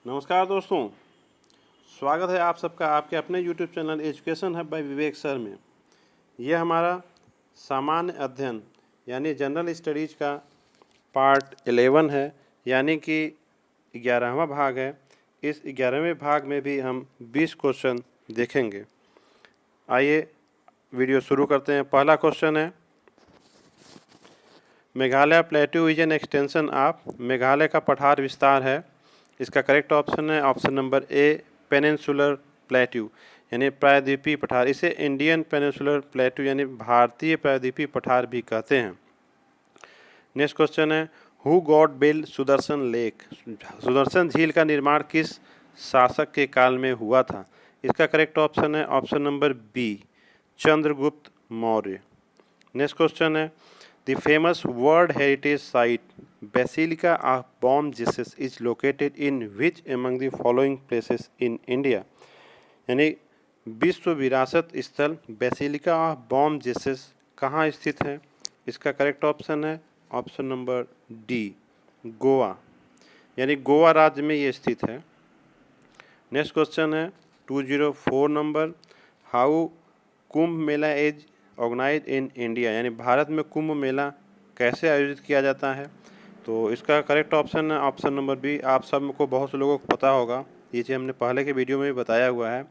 नमस्कार दोस्तों, स्वागत है आप सबका आपके अपने YouTube channel education hub by Vivek sir में। यह हमारा सामान्य अध्ययन यानी जनरल स्टडीज का पार्ट 11 है, यानी कि 11वां भाग है। इस 11वें भाग में भी हम 20 क्वेश्चन देखेंगे। आइए वीडियो शुरू करते हैं। पहला क्वेश्चन है, Meghalaya plateau is an extension of, Meghalaya का पठार विस्तार है। इसका करेक्ट ऑप्शन है ऑप्शन नंबर ए, पेनिनसुलर प्लेट्यू यानी प्रायद्वीपीय पठार। इसे इंडियन पेनिनसुलर प्लेट्यू यानी भारतीय प्रायद्वीपीय पठार भी कहते हैं। नेक्स्ट क्वेश्चन है, who God build Sudarshan lake, Sudarshan झील का निर्माण किस शासक के काल में हुआ था। इसका करेक्ट ऑप्शन है option number B, Chandragupta Maurya. Next question है, the famous world heritage site basilica of Bom Jesus is located in which among the following places in India, यानी विश्व विरासत स्थल बेसिलिका ऑफ बॉम जीसस कहाँ स्थित है। इसका करेक्ट ऑप्शन है ऑप्शन नंबर डी, गोवा, यानी गोवा राज्य में ये स्थित है। नेक्स्ट क्वेश्चन है 204 नंबर, how Kumbh Mela is organise in India, यानी भारत में कुंभ मेला कैसे आयोजित किया जाता है। तो इसका करेक्ट ऑप्शन है ऑप्शन नंबर बी। आप सबको बहुत से लोगों को पता होगा, ये चीज़ हमने पहले के वीडियो में भी बताया हुआ है।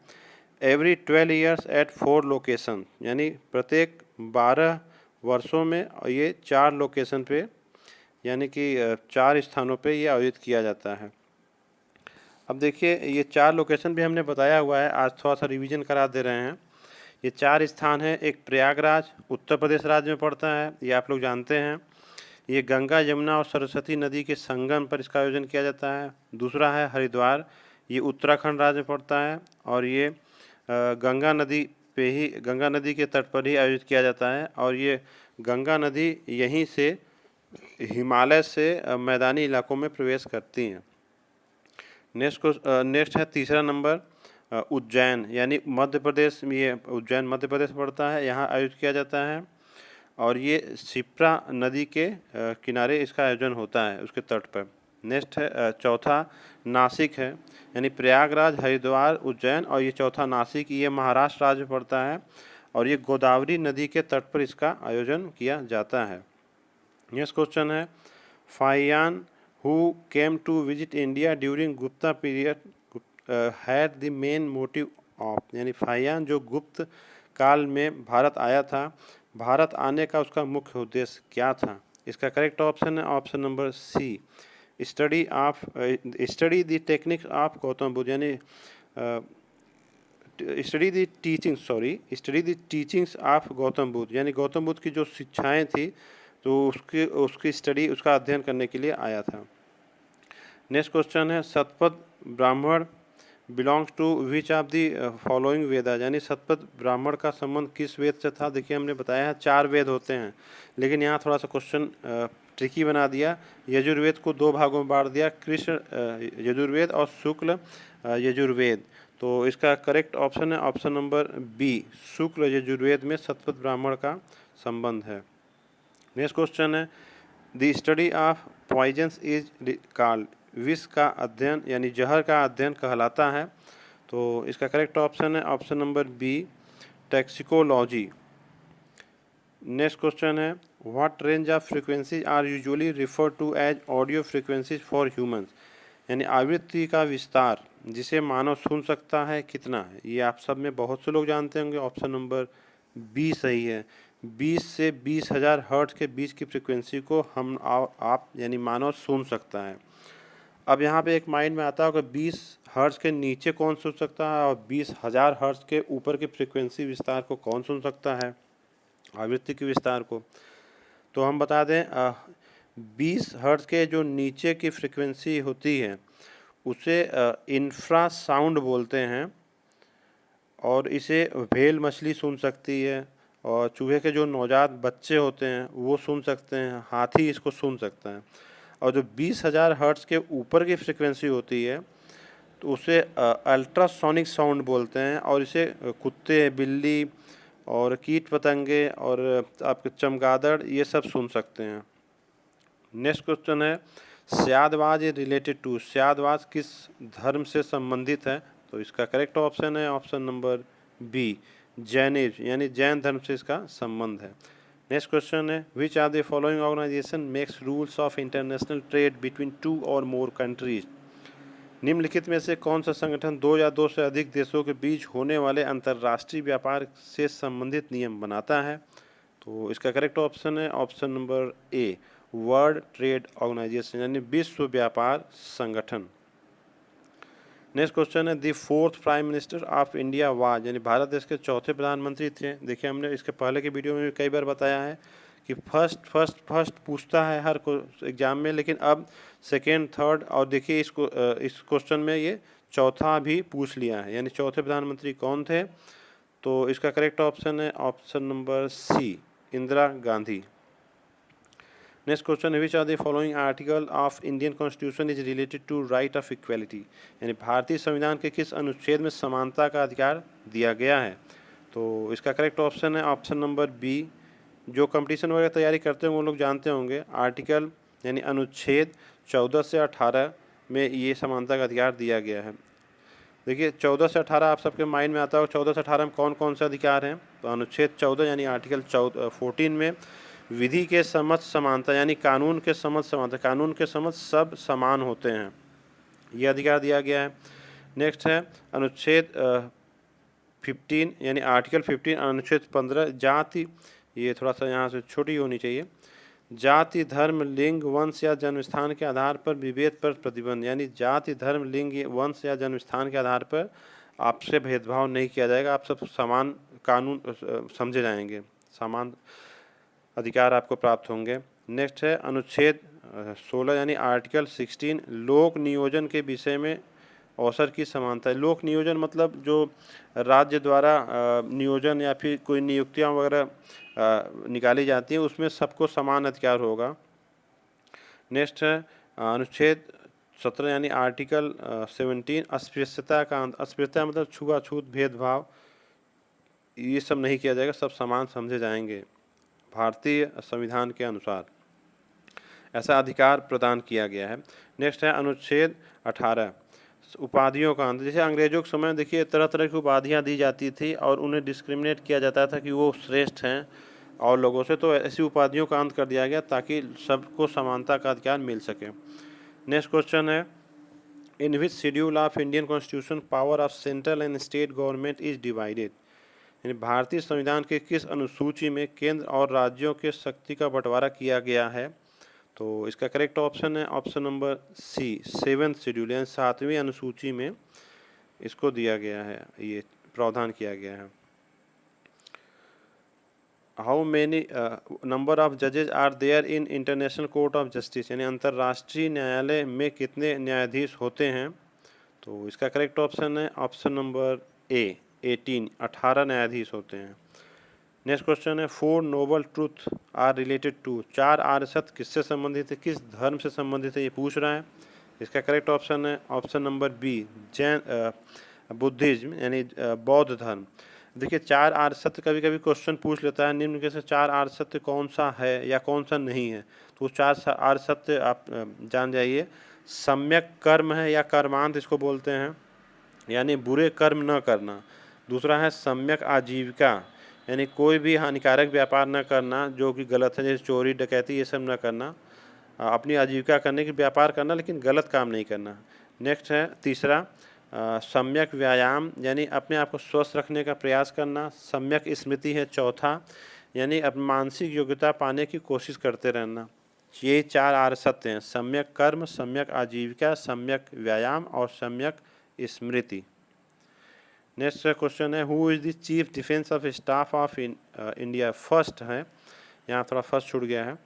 एवरी 12 ईयर्स एट 4 लोकेशन, यानी प्रत्येक 12 वर्षों में ये 4 लोकेशन पे यानी कि 4 स्थानों पे ये आयोजित किया जाता है। अब देखिए, ये 4 लोकेशन भी हमने बताया हुआ है, आज थोड़ा सा रिवीजन करा दे रहे हैं। ये 4 स्थान है, एक प्रयागराज उत्तर प्रदेश राज्य में पड़ता है, ये आप लोग जानते हैं। ये गंगा यमुना और सरस्वती नदी के संगम पर इसका आयोजन किया जाता है। दूसरा है हरिद्वार, ये उत्तराखंड राज्य में पड़ता है और ये गंगा नदी पे ही, गंगा नदी के तट पर ही आयोजित किया जाता है। और ये गंगा नदी यहीं से हिमालय से मैदानी इलाकों में प्रवेश करती हैं। नेक्स्ट है तीसरा नंबर, उज्जैन, यानी मध्य प्रदेश में, ये उज्जैन मध्य प्रदेश पड़ता है, यहाँ आयोजित किया जाता है। और ये शिप्रा नदी के किनारे इसका आयोजन होता है, उसके तट पर। नेक्स्ट है चौथा नासिक है, यानी प्रयागराज, हरिद्वार, उज्जैन और ये चौथा नासिक, ये महाराष्ट्र राज्य में पड़ता है और ये गोदावरी नदी के तट पर इसका आयोजन किया जाता है। नेक्स्ट क्वेश्चन है, Fahien who came to visit India during Gupta period had the main motive of, यानी फाहियान जो गुप्त काल में भारत आया था, भारत आने का उसका मुख्य उद्देश्य क्या था। इसका करेक्ट ऑप्शन है option number C, study the techniques of Gautam Buddha, यानी study the teachings of Gautam Buddha, यानी गौतम बुद्ध की जो शिक्षाएं थी तो उसकी स्टडी, उसका अध्ययन करने के लिए आया था। नेक्स्ट क्वेश्चन है, Shatapatha Brahmana belongs to which of the following Veda, यानी शतपथ ब्राह्मण का संबंध किस वेद से था। देखिए, हमने बताया है 4 वेद होते हैं, लेकिन यहाँ थोड़ा सा क्वेश्चन ट्रिकी बना दिया। यजुर्वेद को 2 भागों में बांट दिया, कृष्ण यजुर्वेद और शुक्ल यजुर्वेद। तो इसका करेक्ट ऑप्शन है option number B, Shukla Yajurveda में शतपथ ब्राह्मण का संबंध है। नेक्स्ट क्वेश्चन है, the study of poisons is called, विष का अध्ययन यानी जहर का अध्ययन कहलाता है। तो इसका करेक्ट ऑप्शन है option number B, toxicology. Next question है, what range of frequencies are usually refer to as audio frequencies for humans, यानी आवृत्ति का विस्तार जिसे मानव सुन सकता है कितना है। ये आप सब में बहुत से लोग जानते होंगे, ऑप्शन नंबर बी सही है। 20 से 20,000 हर्ट्ज के बीच की फ्रीक्वेंसी को हम आप यानी मानव सुन सकता है। अब यहाँ पे एक माइंड में आता होगा 20 हर्ट्ज के नीचे कौन सुन सकता है और 20,000 हर्ट्ज के ऊपर की फ्रीक्वेंसी विस्तार को कौन सुन सकता है, आवृत्ति के विस्तार को। तो हम बता दें 20 हर्ट्ज के जो नीचे की फ्रीक्वेंसी होती है उसे इंफ्रासाउंड बोलते हैं और इसे व्हेल मछली सुन सकती है और चूहे के जो नवजात बच्चे होते हैं वो सुन सकते हैं, हाथी इसको सुन सकता है। और जो 20,000 हर्ट्ज के ऊपर की फ्रीक्वेंसी होती है तो उसे अल्ट्रासोनिक साउंड बोलते हैं और इसे कुत्ते, बिल्ली और कीट पतंगे और आपके चमगादड़ ये सब सुन सकते हैं। नेक्स्ट क्वेश्चन है, स्यादवाज इज रिलेटेड टू, स्यादवाज किस धर्म से संबंधित है? तो इसका करेक्ट ऑप्शन है ऑप्शन नंबर बी, जैनिज्म, यानी जैन धर्म से इसका संबंध है। नेक्स्ट क्वेश्चन है, which are the following organisation makes rules of international trade between 2 और मोर कंट्रीज? निम्नलिखित में से कौन सा संगठन 2 या 2 से अधिक देशों के बीच होने वाले अंतर्राष्ट्रीय व्यापार से संबंधित नियम बनाता है? तो इसका करेक्ट ऑप्शन है option number A, world trade organisation, यानी विश्व व्यापार संगठन। नेक्स्ट क्वेश्चन है, the fourth prime minister of India was, यानी भारत देश के चौथे प्रधानमंत्री थे। देखिए हमने इसके पहले के वीडियो में भी कई बार बताया है कि फर्स्ट पूछता है हर एग्जाम में, लेकिन अब सेकेंड, थर्ड और देखिए इस क्वेश्चन में ये चौथा भी पूछ लिया है, यानी चौथे प्रधानमंत्री कौन थे? तो इसका करेक्ट ऑप्शन है option number C, Indira Gandhi. Next question है, which are the following article of Indian constitution is related to right of equality, यानी भारतीय संविधान के किस अनुच्छेद में समानता का अधिकार दिया गया है? तो इसका करेक्ट ऑप्शन है ऑप्शन नंबर बी। जो कंपटीशन वगैरह तैयारी करते होंगे वो लोग जानते होंगे, आर्टिकल यानी अनुच्छेद 14 से 18 में ये समानता का अधिकार दिया गया है। देखिए 14 से 18 आप सबके माइंड में आता होगा, 14 से 18 में कौन कौन से अधिकार हैं? तो अनुच्छेद 14 यानी आर्टिकल 14 में विधि के समक्ष समानता, यानी कानून के समक्ष समानता, कानून के समक्ष सब समान होते हैं, ये अधिकार दिया गया है। नेक्स्ट है अनुच्छेद 15 यानी आर्टिकल 15 अनुच्छेद 15, जाति, ये थोड़ा सा यहाँ से छोटी होनी चाहिए, जाति, धर्म, लिंग, वंश या जन्मस्थान के आधार पर विभेद पर प्रतिबंध, यानी जाति, धर्म, लिंग, वंश या जन्मस्थान के आधार पर आपसे भेदभाव नहीं किया जाएगा, आप सब समान कानून समझे जाएंगे, समान अधिकार आपको प्राप्त होंगे। नेक्स्ट है अनुच्छेद 16 यानी आर्टिकल 16, लोक नियोजन के विषय में अवसर की समानता है। लोक नियोजन मतलब जो राज्य द्वारा नियोजन या फिर कोई नियुक्तियां वगैरह निकाली जाती हैं, उसमें सबको समान अधिकार होगा। नेक्स्ट है अनुच्छेद 17 यानी आर्टिकल 17, अस्पृश्यता का अंत, अस्पृश्यता मतलब छुआछूत, भेदभाव, ये सब नहीं किया जाएगा, सब समान समझे जाएंगे भारतीय संविधान के अनुसार, ऐसा अधिकार प्रदान किया गया है। नेक्स्ट है अनुच्छेद 18, उपाधियों का अंत, जैसे अंग्रेजों के समय देखिए तरह तरह की उपाधियां दी जाती थी और उन्हें डिस्क्रिमिनेट किया जाता था कि वो श्रेष्ठ हैं और लोगों से, तो ऐसी उपाधियों का अंत कर दिया गया ताकि सबको समानता का अधिकार मिल सके। नेक्स्ट क्वेश्चन है, in which schedule of Indian constitution power of central and state government is divided, यानी भारतीय संविधान के किस अनुसूची में केंद्र और राज्यों के शक्ति का बंटवारा किया गया है? तो इसका करेक्ट ऑप्शन है option number C, 7th schedule, यानी 7वीं अनुसूची में इसको दिया गया है, ये प्रावधान किया गया है। हाउ मेनी नंबर ऑफ जजेज are there in international court of justice, यानी अंतर्राष्ट्रीय न्यायालय में कितने न्यायाधीश होते हैं? तो इसका करेक्ट ऑप्शन है ऑप्शन नंबर ए, 18 न्यायाधीश होते हैं। नेक्स्ट क्वेश्चन है, 4 noble truth are related to, 4 आर्य सत्य किससे संबंधित है, किस धर्म से संबंधित है, ये पूछ रहा है। इसका करेक्ट ऑप्शन है option number B, Jain Buddhism यानी बौद्ध धर्म। देखिए 4 आर्य सत्य कभी कभी क्वेश्चन पूछ लेता है, निम्न में से 4 आर्य सत्य कौन सा है या कौन सा नहीं है? तो 4 आर्य सत्य आप जान जाइए, सम्यक कर्म है या कर्मांत इसको बोलते हैं, यानी बुरे कर्म न करना। दूसरा है सम्यक आजीविका, यानी कोई भी हानिकारक व्यापार न करना जो कि गलत है, जैसे चोरी, डकैती, ये सब न करना, अपनी आजीविका करने की व्यापार करना लेकिन गलत काम नहीं करना। नेक्स्ट है तीसरा सम्यक व्यायाम, यानी अपने आप को स्वस्थ रखने का प्रयास करना। सम्यक स्मृति है चौथा, यानी अपनी मानसिक योग्यता पाने की कोशिश करते रहना। ये 4 आर्य सत्य हैं, सम्यक कर्म, सम्यक आजीविका, सम्यक व्यायाम और सम्यक स्मृति। नेक्स्ट क्वेश्चन है, who is the chief defence of staff of India, first है, यहाँ थोड़ा फर्स्ट छूट गया है।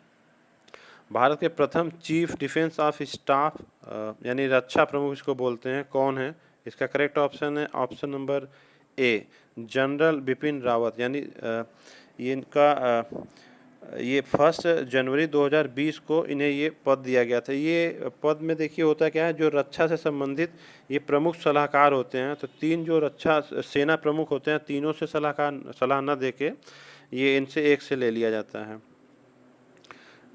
भारत के प्रथम चीफ डिफेंस ऑफ स्टाफ यानी रक्षा प्रमुख इसको बोलते हैं, कौन है? इसका करेक्ट ऑप्शन है ऑप्शन नंबर ए, जनरल बिपिन रावत, यानी ये 1 जनवरी 2020 को इन्हें ये पद दिया गया था। ये पद में देखिए होता क्या है, जो रक्षा से संबंधित ये प्रमुख सलाहकार होते हैं, तो 3 जो रक्षा सेना प्रमुख होते हैं, तीनों से सलाह न देके ये इनसे एक से ले लिया जाता है।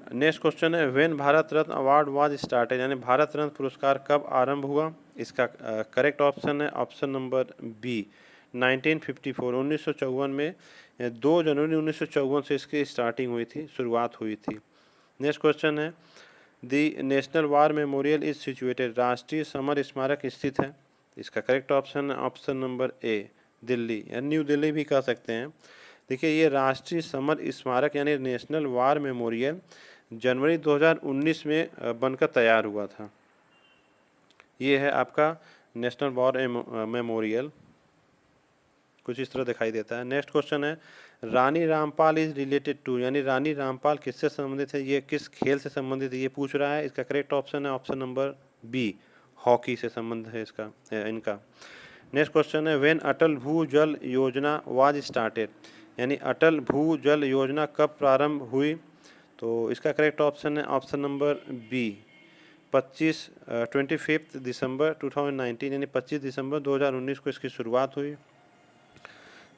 नेक्स्ट क्वेश्चन है when Bharat Ratna award was started, यानी भारत रत्न पुरस्कार कब आरंभ हुआ। इसका करेक्ट ऑप्शन है ऑप्शन नंबर बी 1954, 1954 में 2 जनवरी 1954 से इसकी स्टार्टिंग हुई थी, शुरुआत हुई थी। नेक्स्ट क्वेश्चन है the national war memorial is situated, राष्ट्रीय समर स्मारक स्थित है। इसका करेक्ट ऑप्शन है ऑप्शन नंबर ए दिल्ली, या न्यू दिल्ली भी कह सकते हैं। देखिए ये राष्ट्रीय समर स्मारक यानी नेशनल वार मेमोरियल जनवरी 2019 में बनकर तैयार हुआ था। ये है आपका नेशनल वॉर मेमोरियल, कुछ इस तरह दिखाई देता है। नेक्स्ट क्वेश्चन है Rani Rampal is related to, यानी रानी रामपाल किससे संबंधित है, ये किस खेल से संबंधित है ये पूछ रहा है। इसका करेक्ट ऑप्शन है ऑप्शन नंबर बी हॉकी से संबंध है इसका इनका। नेक्स्ट क्वेश्चन है व्हेन अटल भू जल योजना वाज स्टार्टेड, यानी अटल भू जल योजना कब प्रारंभ हुई। तो इसका करेक्ट ऑप्शन है ऑप्शन नंबर बी 25 दिसंबर 2019, यानी 25 दिसंबर 2019 को इसकी शुरुआत हुई।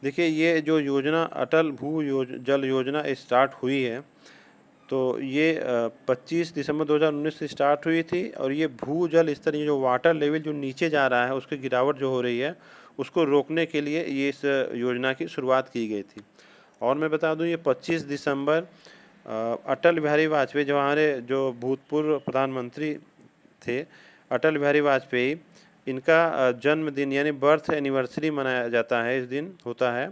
देखिए ये जो योजना अटल भू जल योजना स्टार्ट हुई है, तो ये 25 दिसंबर 2019 से स्टार्ट हुई थी, और ये भू जल स्तर, ये जो वाटर लेवल जो नीचे जा रहा है उसकी गिरावट जो हो रही है उसको रोकने के लिए ये इस योजना की शुरुआत की गई थी। और मैं बता दूं ये 25 दिसंबर अटल बिहारी वाजपेयी, जो हमारे जो भूतपूर्व प्रधानमंत्री थे अटल बिहारी वाजपेयी, इनका जन्मदिन यानी बर्थ एनिवर्सरी मनाया जाता है, इस दिन होता है।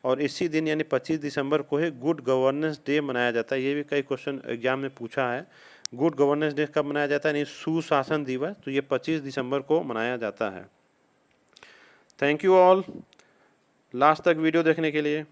और इसी दिन यानी 25 दिसंबर को ही गुड गवर्नेंस डे मनाया जाता है। ये भी कई क्वेश्चन एग्जाम में पूछा है, गुड गवर्नेंस डे कब मनाया जाता है, यानी सुशासन दिवस, तो ये 25 दिसंबर को मनाया जाता है। थैंक यू ऑल लास्ट तक वीडियो देखने के लिए।